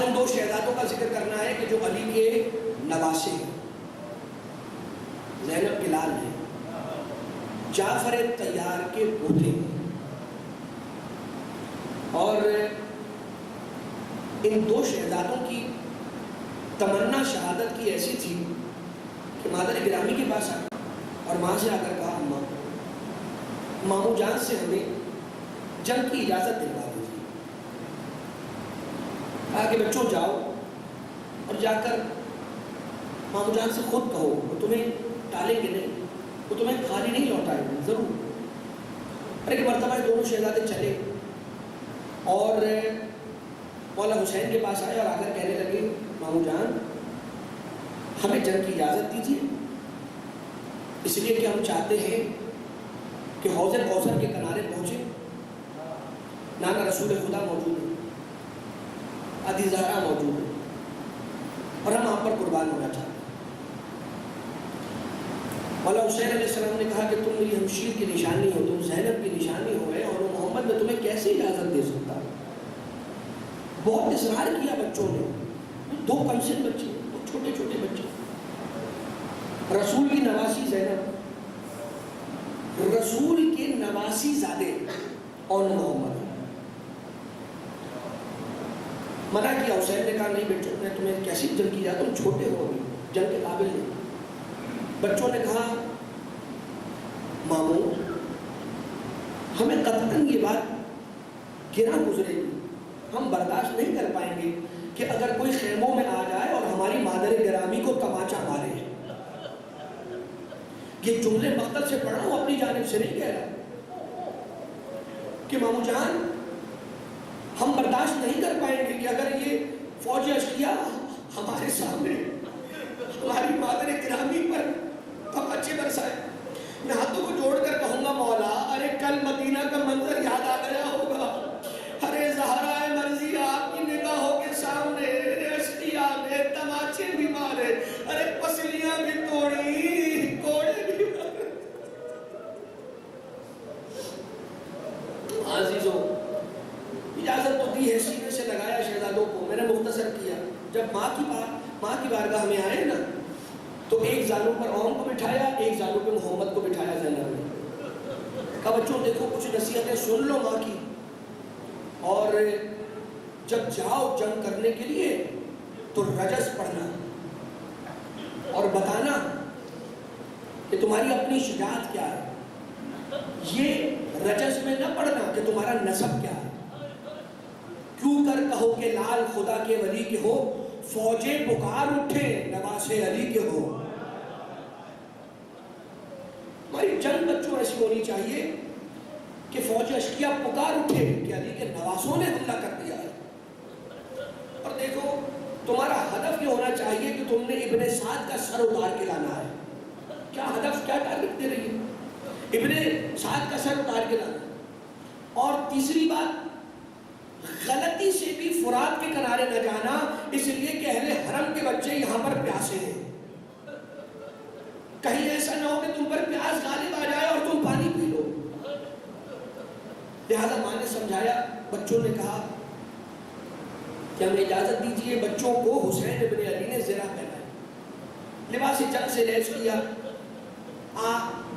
آج ان دو شہزادوں کا ذکر کرنا ہے کہ جو علی کے نواسے ہیں، زینب کے لال ہیں، جعفر طیار کے پوتے ہیں، اور ان دو شہزادوں کی تمنا شہادت کی ایسی تھی کہ مادر گرامی کے پاس آیا اور ماں سے آ کر کہا اماں ماموں جان سے ہمیں جنگ کی اجازت دلوا دیجیے۔ کہا کہ بچوں جاؤ اور جا کر ماموں جان سے خود کہو، وہ تمہیں ٹالیں گے نہیں، وہ تمہیں خالی نہیں لوٹائیں گے ضرور۔ اور ایک مرتبہ دونوں شہزادے چلے اور مولا حسین کے پاس آئے اور آ کر کہنے لگے ماموں جان ہمیں جنگ کی اجازت دیجیے، اس لیے کہ ہم چاہتے ہیں کہ حوض کوثر کے کنارے پہنچے، نانا رسول خدا موجود ہے، عدی زہرا موجود ہے، اور ہم آپ پر قربان ہونا چاہتے ہیں۔ مولا حسین علیہ السلام نے کہا کہ تم میری ہمشیر کی نشانی ہو، تم زینب کی نشانی ہو گئے، اور محمد میں تمہیں کیسے اجازت دے سکتا ہوں؟ بہت اصرار کیا بچوں نے، دو کمسن بچے، دو چھوٹے چھوٹے بچے، رسول کی نواسی زینب، رسول کے نواسی زادے اور محمد۔ منع کیا، حسین نے کہا نہیں بچوں میں تمہیں کیسی جنگ کی جاتا، تم چھوٹے ہو ابھی، جنگ کے قابل نہیں۔ بچوں نے کہا ماموں ہمیں قطعاً یہ بات گرا گزرے گی، ہم برداشت نہیں کر پائیں گے کہ اگر کوئی خیموں میں آ جائے اور ہماری مادر گرامی کو تماچا مارے۔ یہ جملے مقتل سے پڑھا ہوں، اپنی جانب سے نہیں کہہ رہا، کہ ماموں جان ہم برداشت نہیں کر پائیں گے کہ اگر یہ فوج اشقیاء ہمارے سامنے ہماری مادر گرامی پر تماچے برسائے۔ میں ہاتھوں کو جوڑ کر کہوں گا مولا ارے کل مدینہ کا منظر یاد آ گیا ہوگا، ارے زہرا مرضی آپ کی نگاہوں کے سامنے اشقیاء نے تماچے بھی مارے، ارے پسلیاں بھی توڑی، کوڑے بھی مارے۔ عزیزوں اجازت تو دی ہے، سینے سے لگایا شہزادوں کو، میں نے مختصر کیا۔ جب ماں کی بارگاہ میں آئے نا تو ایک زانو پر عون کو بٹھایا، ایک زانو پہ محمد کو بٹھایا زینب نے، کہا بچوں دیکھو کچھ نصیحتیں سن لو ماں کی، اور جب جاؤ جنگ کرنے کے لیے تو رجس پڑھنا اور بتانا کہ تمہاری اپنی شجاعت کیا ہے۔ یہ رجس میں نہ پڑھنا کہ تمہارا نسب کیا ہے، کیوں کر کہو کہ لال خدا کے ولی کے ہو، فوجیں پکار اٹھے نواسے علی کے ہو۔ ہماری جنگ بچوں ایسی ہونی چاہیے کہ فوج اشقیاء پکار اٹھے کہ علی کے نواسوں نے حملہ کر دیا ہے۔ اور دیکھو تمہارا ہدف یہ ہونا چاہیے کہ تم نے ابن سعد کا سر اتار کے لانا ہے۔ کیا ہدف، کیا ٹارگٹ دے رہی ہے؟ ابن سعد کا سر اتار کے لانا۔ اور تیسری بات، غلطی سے بھی فرات کے کنارے نہ جانا، اس لیے کہ اہل حرم کے بچے یہاں پر پیاسے ہیں، کہیں ایسا نہ ہو کہ تم پر پیاس غالب آ جائے اور تم پانی پی لو۔ لہذا ماں نے سمجھایا، بچوں نے کہا کہ ہمیں اجازت دیجیے۔ بچوں کو حسین ابن علی نے زرہ پہنایا، لباس جنگ سے لیس کیا،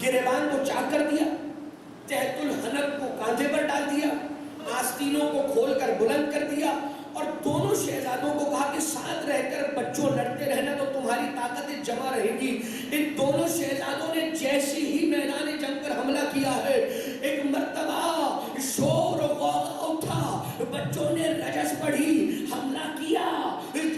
گریبان کو چاک کر دیا، تحت الحنک کو کاندھے پر ڈال دیا، آستینوں کو کھول کر بلند کر دیا، اور دونوں شہزادوں کو کہا کہ ساتھ رہ کر بچوں لڑتے رہنا تو تمہاری طاقتیں جمع رہیں گی۔ ان دونوں شہزادوں نے جیسی ہی میدان جنگ پر حملہ کیا ہے، ایک مرتبہ شور و غوغا اٹھا، بچوں نے رجس پڑھی، حملہ کیا،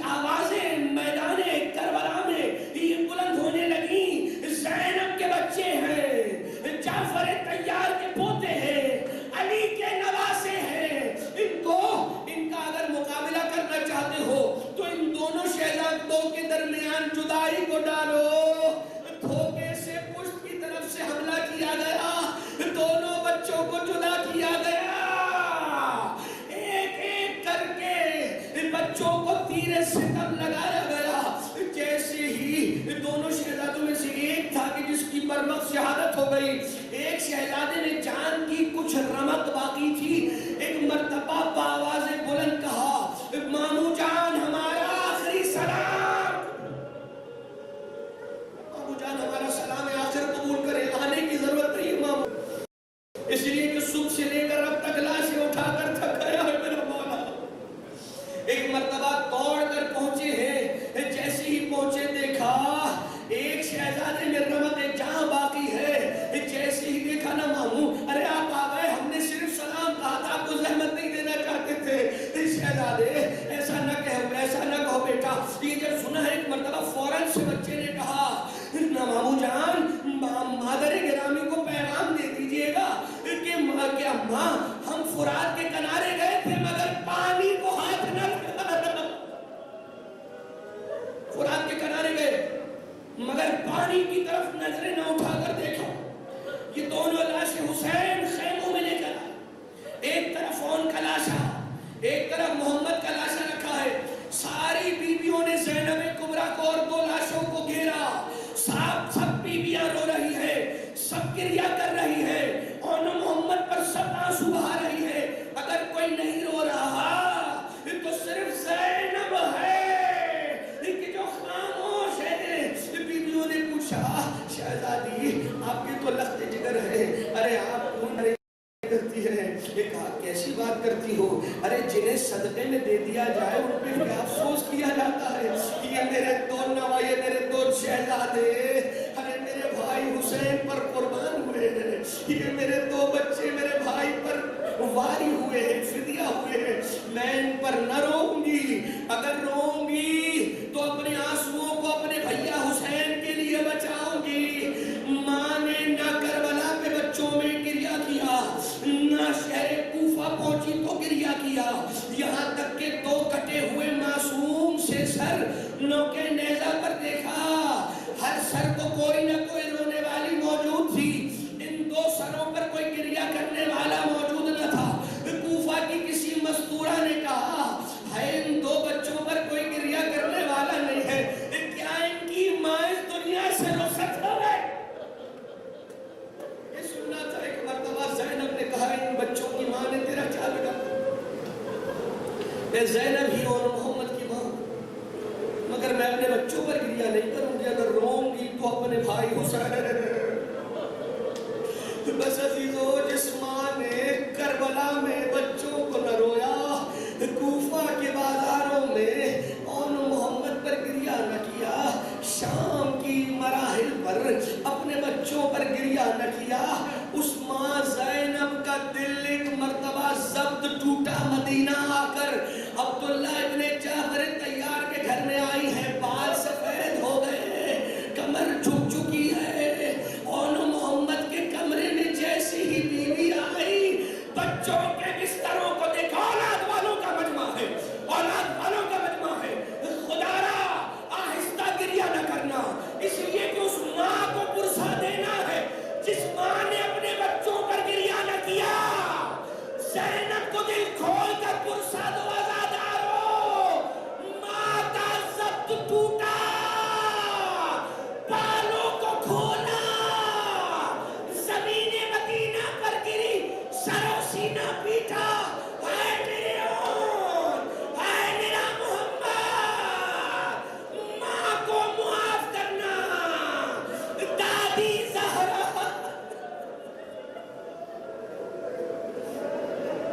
آوازیں میدان کربلا میں یہ بلند ہونے لگیں، زینب کے بچے ہیں، جعفر طیار کے پوتے ہیں، علی کے نواسے ہیں، ان کا اگر مقابلہ کرنا چاہتے ہو تو ان دونوں شہزادوں کے درمیان جدائی کو ڈالو۔ دھوکے سے پشت کی طرف سے حملہ کیا گیا، دونوں بچوں کو جدا کیا گیا، ایک ایک کر کے بچوں کو تیر ستم لگایا گیا۔ جیسے ہی دونوں شہزادوں میں سے ایک تھا کہ جس کی برمخ شہادت ہو گئی، ایک شہزادے نے جان کی کچھ رمق باقی تھی، ایک مرتبہ بآواز بلند کہا ماموں جان میں رمق جہاں باقی ہے. جیسے ہی دیکھا نا ماموں, ارے آپ آ گئے, ہم نے صرف سلام کہا تھا, آپ کو زحمت نہیں دینا چاہتے تھے. شہزادے ایسا نہ کہو, ایسا نہ کہو بیٹا. یہ جب سنا ہے ایک مرتبہ فوراً سے بچے نے کہا, نہ ماموں جان, مادر گرامی کو پیغام دے دیجئے گا کہ اماں ہم فرات کے کنارے گئے تھے مگر پانی کو ہاتھ نہ لگا. فرات کے کنارے گئے مگر پانی کی طرف نظریں نہ اٹھا کر دیکھا. یہ دونوں لاشیں حسین خیموں میں لے کر آئے. ایک طرف اون کا لاشا, ایک طرف محمد کا لاشا رکھا ہے. ساری بیویوں نے زینب کبریٰ کو اور دو لاشوں کو گھیرا. سب بیویاں رو رہی ہے, سب گریہ کر رہی ہے, اور محمد پر سب آنسو بہا رہی ہے. اگر کوئی نہیں رو رہا تو صرف زینب ہے کہ جو خاموش ہے. بیویوں نے پوچھا, شہزادی آپ کی تو لخت جگر ہے, ارے آپ کیوں کرتی ہے؟ یہ کہا کیسی بات کرتی ہو, ارے جنہیں صدقے میں دے دیا جائے ان پہ کیا افسوس کیا جاتا ہے. یہ میرے دو نوائے, یہ میرے دو شہزادے, ارے میرے بھائی حسین پر قربان ہوئے ہیں. یہ میرے دو بچے میرے بھائی پر واری ہوئے ہیں, فدیہ ہوئے ہیں. میں ان پر نہ روؤں گی, اگر روؤں گی تو اپنے آنسوؤں کو اپنے بھیا حسین کے لیے بچاؤں گی. ماں نے نہ کربلا پہ بچوں میں گریہ کیا, نہ شہر کوفہ پہنچی تو گریہ کیا, یہاں تک کہ دو کٹے ہوئے معصوم سے سر نوکے نیزہ پر دیکھا. ہر سر کو کوئی نہ کوئی رونے والی موجود تھی, ان دو سروں پر کوئی گریہ کرنے والا موجود نہ تھا. کوفہ کی کسی مستورہ نے کہا, ہے ان دو بچوں پر کوئی گریہ کرنے والا نہیں ہے, کیا ان کی ماں اس دنیا سے رخصت ہو گئے؟ یہ سننا تھا. ایک مرتبہ زینب نے کہا, ان بچوں کی ماں نے تیرا کیا بگاڑا؟ اے زینب ہی اور محمد کی ماں, مگر میں اپنے بچوں پر گریہ نہیں کروں گی, اگر روؤں گی تو اپنے بھائی حسین. بس عزیزو, جس ماں نے کربلا میں بچوں